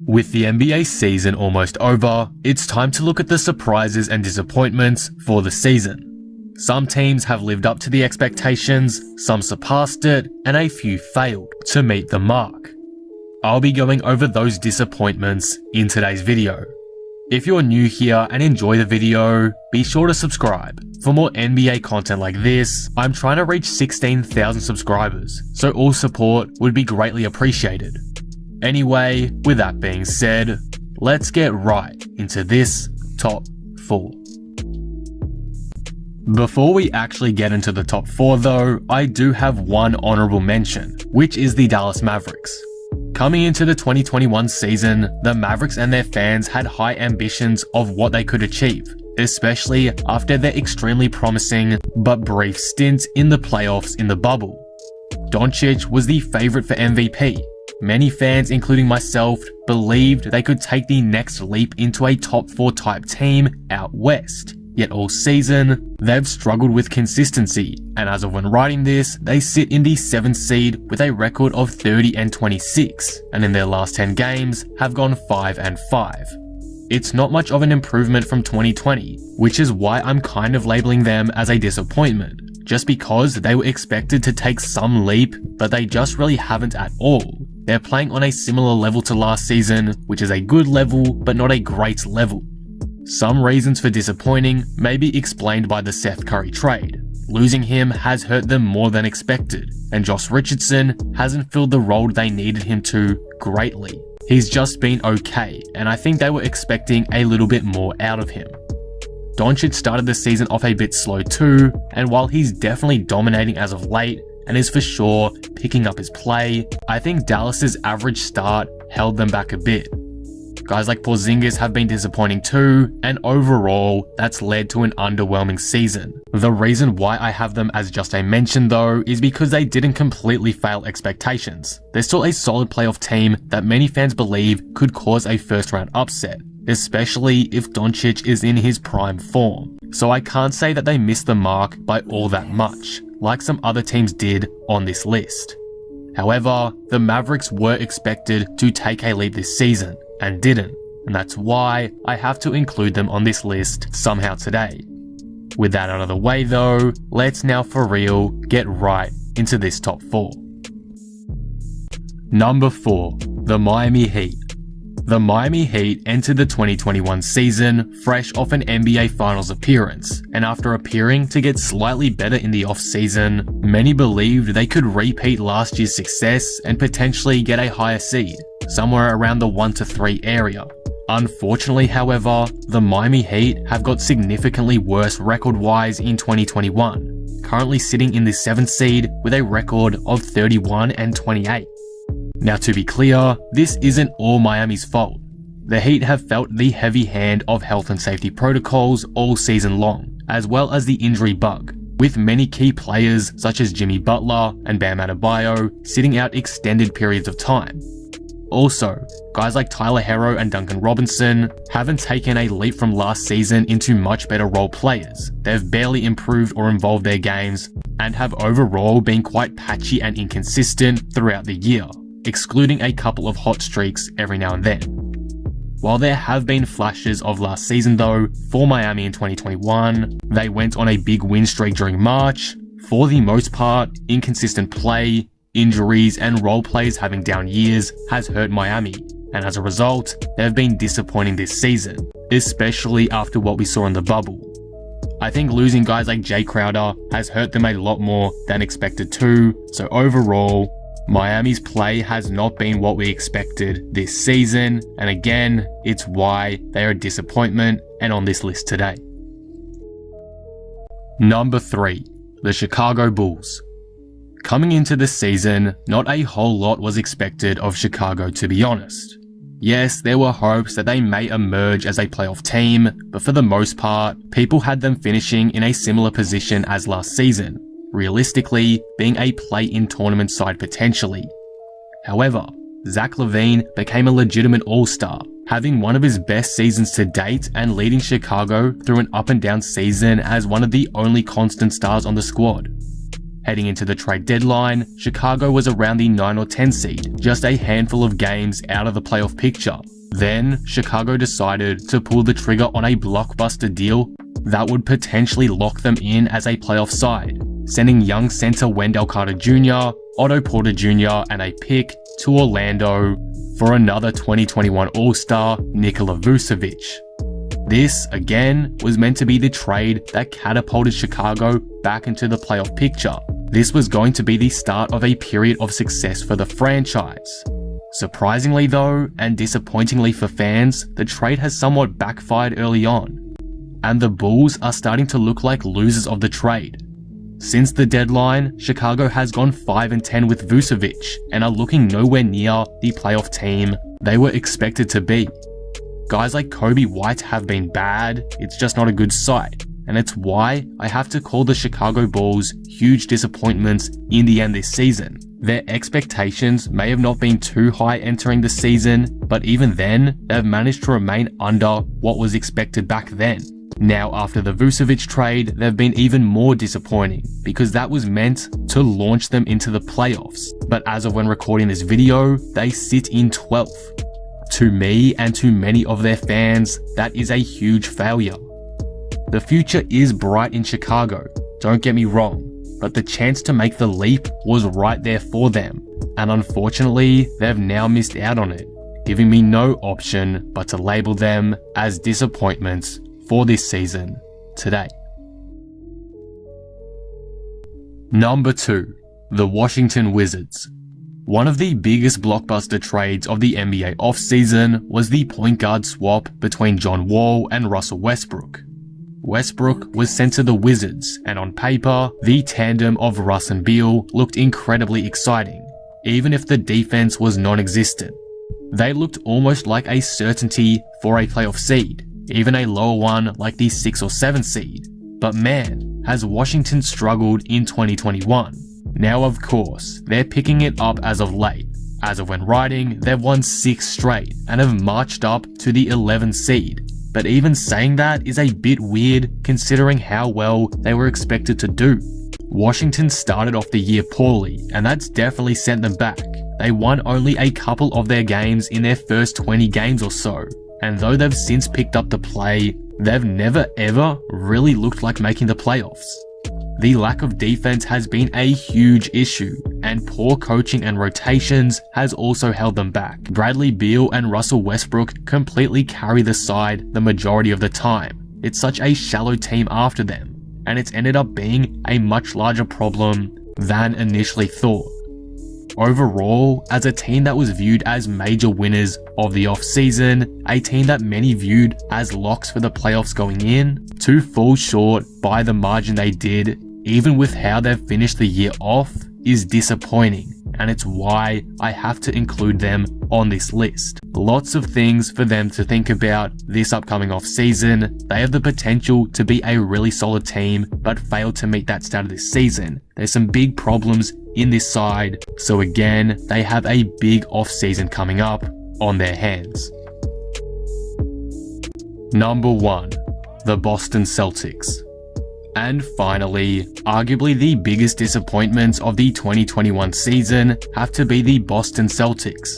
With the NBA season almost over, it's time to look at the surprises and disappointments for the season. Some teams have lived up to the expectations, some surpassed it, and a few failed to meet the mark. I'll be going over those disappointments in today's video. If you're new here and enjoy the video, be sure to subscribe. For more NBA content like this, I'm trying to reach 16,000 subscribers, so all support would be greatly appreciated. Anyway, with that being said, let's get right into this top 4. Before we actually get into the top 4 though, I do have one honorable mention, which is the Dallas Mavericks. Coming into the 2021 season, the Mavericks and their fans had high ambitions of what they could achieve, especially after their extremely promising but brief stint in the playoffs in the bubble. Doncic was the favourite for MVP. Many fans, including myself, believed they could take the next leap into a top 4 type team out west. Yet all season, they've struggled with consistency, and as of when writing this, they sit in the 7th seed with a record of 30-26, and in their last 10 games, have gone 5-5. It's not much of an improvement from 2020, which is why I'm kind of labeling them as a disappointment, just because they were expected to take some leap, but they just really haven't at all. They're playing on a similar level to last season, which is a good level, but not a great level. Some reasons for disappointing may be explained by the Seth Curry trade. Losing him has hurt them more than expected, and Josh Richardson hasn't filled the role they needed him to greatly. He's just been okay, and I think they were expecting a little bit more out of him. Doncic started the season off a bit slow too, and while he's definitely dominating as of late, and is for sure picking up his play, I think Dallas's average start held them back a bit. Guys like Porzingis have been disappointing too, and overall, that's led to an underwhelming season. The reason why I have them as just a mention though, is because they didn't completely fail expectations. They're still a solid playoff team that many fans believe could cause a first round upset, especially if Doncic is in his prime form. So I can't say that they missed the mark by all that much, like some other teams did on this list. However, the Mavericks were expected to take a leap this season, and didn't, and that's why I have to include them on this list somehow today. With that out of the way though, let's now for real get right into this top 4. Number 4, the Miami Heat. The Miami Heat entered the 2021 season fresh off an NBA Finals appearance, and after appearing to get slightly better in the off-season, many believed they could repeat last year's success and potentially get a higher seed, somewhere around the 1-3 area. Unfortunately, however, the Miami Heat have got significantly worse record-wise in 2021, currently sitting in the 7th seed with a record of 31-28. Now to be clear, this isn't all Miami's fault. The Heat have felt the heavy hand of health and safety protocols all season long, as well as the injury bug, with many key players such as Jimmy Butler and Bam Adebayo sitting out extended periods of time. Also, guys like Tyler Herro and Duncan Robinson haven't taken a leap from last season into much better role players. They've barely improved or evolved their games, and have overall been quite patchy and inconsistent throughout the year, excluding a couple of hot streaks every now and then. While there have been flashes of last season though, for Miami in 2021, they went on a big win streak during March. For the most part, inconsistent play, injuries, and role players having down years has hurt Miami, and as a result, they've been disappointing this season, especially after what we saw in the bubble. I think losing guys like Jay Crowder has hurt them a lot more than expected too, so overall, Miami's play has not been what we expected this season, and again, it's why they are a disappointment and on this list today. Number 3, the Chicago Bulls. Coming into the season, not a whole lot was expected of Chicago, to be honest. Yes, there were hopes that they may emerge as a playoff team, but for the most part, people had them finishing in a similar position as last season, realistically being a play-in tournament side potentially. However, Zach LaVine became a legitimate all-star, having one of his best seasons to date and leading Chicago through an up and down season as one of the only constant stars on the squad. Heading into the trade deadline, Chicago was around the 9 or 10 seed, just a handful of games out of the playoff picture. Then, Chicago decided to pull the trigger on a blockbuster deal that would potentially lock them in as a playoff side, sending young center Wendell Carter Jr., Otto Porter Jr., and a pick to Orlando for another 2021 All-Star, Nikola Vucevic. This, again, was meant to be the trade that catapulted Chicago back into the playoff picture. This was going to be the start of a period of success for the franchise. Surprisingly though, and disappointingly for fans, the trade has somewhat backfired early on, and the Bulls are starting to look like losers of the trade. Since the deadline, Chicago has gone 5-10 with Vucevic and are looking nowhere near the playoff team they were expected to be. Guys like Coby White have been bad, it's just not a good sight, and it's why I have to call the Chicago Bulls huge disappointments in the end this season. Their expectations may have not been too high entering the season, but even then, they've managed to remain under what was expected back then. Now after the Vucevic trade, they've been even more disappointing, because that was meant to launch them into the playoffs. But as of when recording this video, they sit in 12th. To me and to many of their fans, that is a huge failure. The future is bright in Chicago, don't get me wrong, but the chance to make the leap was right there for them, and unfortunately, they've now missed out on it, giving me no option but to label them as disappointments for this season today. Number 2. The Washington Wizards. One of the biggest blockbuster trades of the NBA offseason was the point guard swap between John Wall and Russell Westbrook. Westbrook was sent to the Wizards, and on paper, the tandem of Russ and Beal looked incredibly exciting, even if the defense was non-existent. They looked almost like a certainty for a playoff seed, even a lower one like the 6 or 7 seed. But man, has Washington struggled in 2021. Now of course, they're picking it up as of late. As of when writing, they've won 6 straight and have marched up to the 11th seed. But even saying that is a bit weird considering how well they were expected to do. Washington started off the year poorly, and that's definitely sent them back. They won only a couple of their games in their first 20 games or so, and though they've since picked up the play, they've never ever really looked like making the playoffs. The lack of defense has been a huge issue, and poor coaching and rotations has also held them back. Bradley Beal and Russell Westbrook completely carry the side the majority of the time. It's such a shallow team after them, and it's ended up being a much larger problem than initially thought. Overall, as a team that was viewed as major winners of the off-season, a team that many viewed as locks for the playoffs going in, to fall short by the margin they did, even with how they've finished the year off, is disappointing, and it's why I have to include them on this list. Lots of things for them to think about this upcoming off-season. They have the potential to be a really solid team, but failed to meet that start of this season. There's some big problems in this side, so again, they have a big off-season coming up on their hands. Number 1. The Boston Celtics. And finally, arguably the biggest disappointments of the 2021 season have to be the Boston Celtics.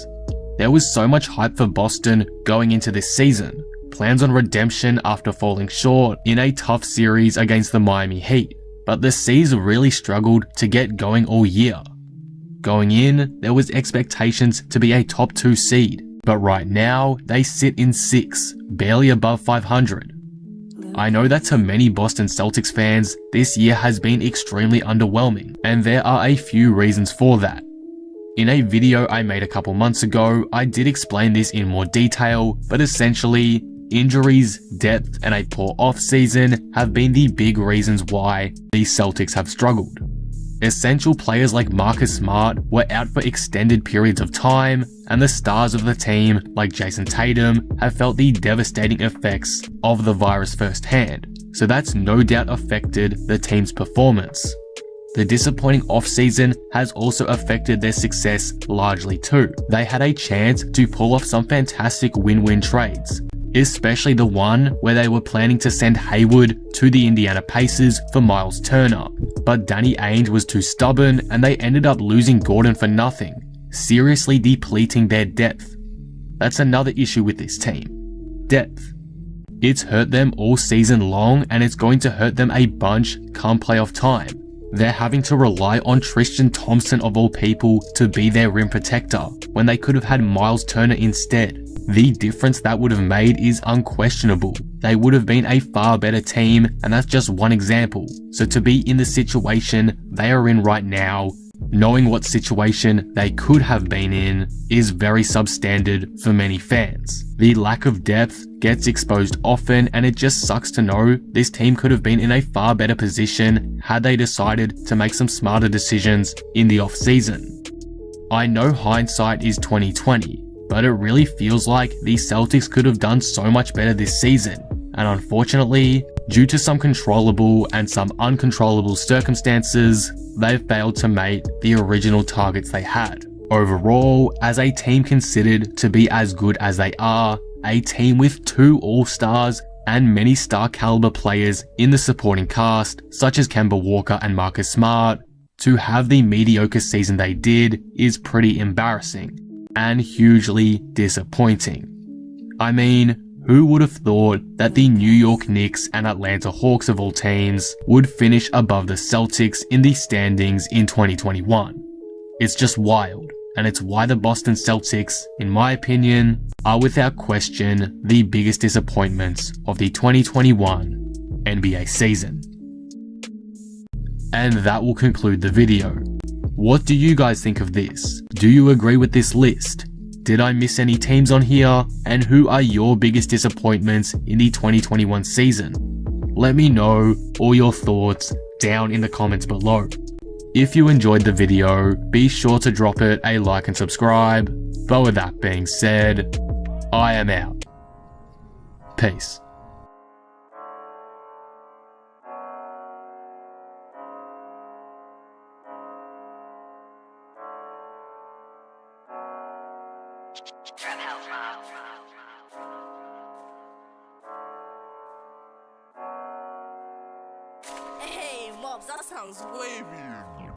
There was so much hype for Boston going into this season, plans on redemption after falling short in a tough series against the Miami Heat, but the C's really struggled to get going all year. Going in, there was expectations to be a top 2 seed, but right now they sit in 6, barely above 500. I know that to many Boston Celtics fans, this year has been extremely underwhelming, and there are a few reasons for that. In a video I made a couple months ago, I did explain this in more detail, but essentially, injuries, depth, and a poor off-season have been the big reasons why the Celtics have struggled. Essential players like Marcus Smart were out for extended periods of time, and the stars of the team, like Jason Tatum, have felt the devastating effects of the virus firsthand, so that's no doubt affected the team's performance. The disappointing off-season has also affected their success largely too. They had a chance to pull off some fantastic win-win trades. especially the one where they were planning to send Hayward to the Indiana Pacers for Miles Turner. But Danny Ainge was too stubborn and they ended up losing Gordon for nothing, seriously depleting their depth. That's another issue with this team. Depth. It's hurt them all season long and it's going to hurt them a bunch come playoff time. They're having to rely on Tristan Thompson of all people to be their rim protector when they could have had Miles Turner instead. The difference that would have made is unquestionable. They would have been a far better team, and that's just one example. So to be in the situation they are in right now, knowing what situation they could have been in, is very substandard for many fans. The lack of depth gets exposed often, and it just sucks to know this team could have been in a far better position had they decided to make some smarter decisions in the off-season. I know hindsight is 2020, but it really feels like the Celtics could have done so much better this season, and unfortunately, due to some controllable and some uncontrollable circumstances, they've failed to meet the original targets they had. Overall, as a team considered to be as good as they are, a team with 2 All-Stars and many star caliber players in the supporting cast, such as Kemba Walker and Marcus Smart, to have the mediocre season they did is pretty embarrassing and hugely disappointing. I mean, who would have thought that the New York Knicks and Atlanta Hawks of all teams would finish above the Celtics in the standings in 2021? It's just wild, and it's why the Boston Celtics, in my opinion, are without question the biggest disappointments of the 2021 NBA season. And that will conclude the video. What do you guys think of this? Do you agree with this list? Did I miss any teams on here? And who are your biggest disappointments in the 2021 season? Let me know all your thoughts down in the comments below. If you enjoyed the video, be sure to drop it a like and subscribe. But with that being said, I am out. Peace. Hey, Mobs, that sounds wavy.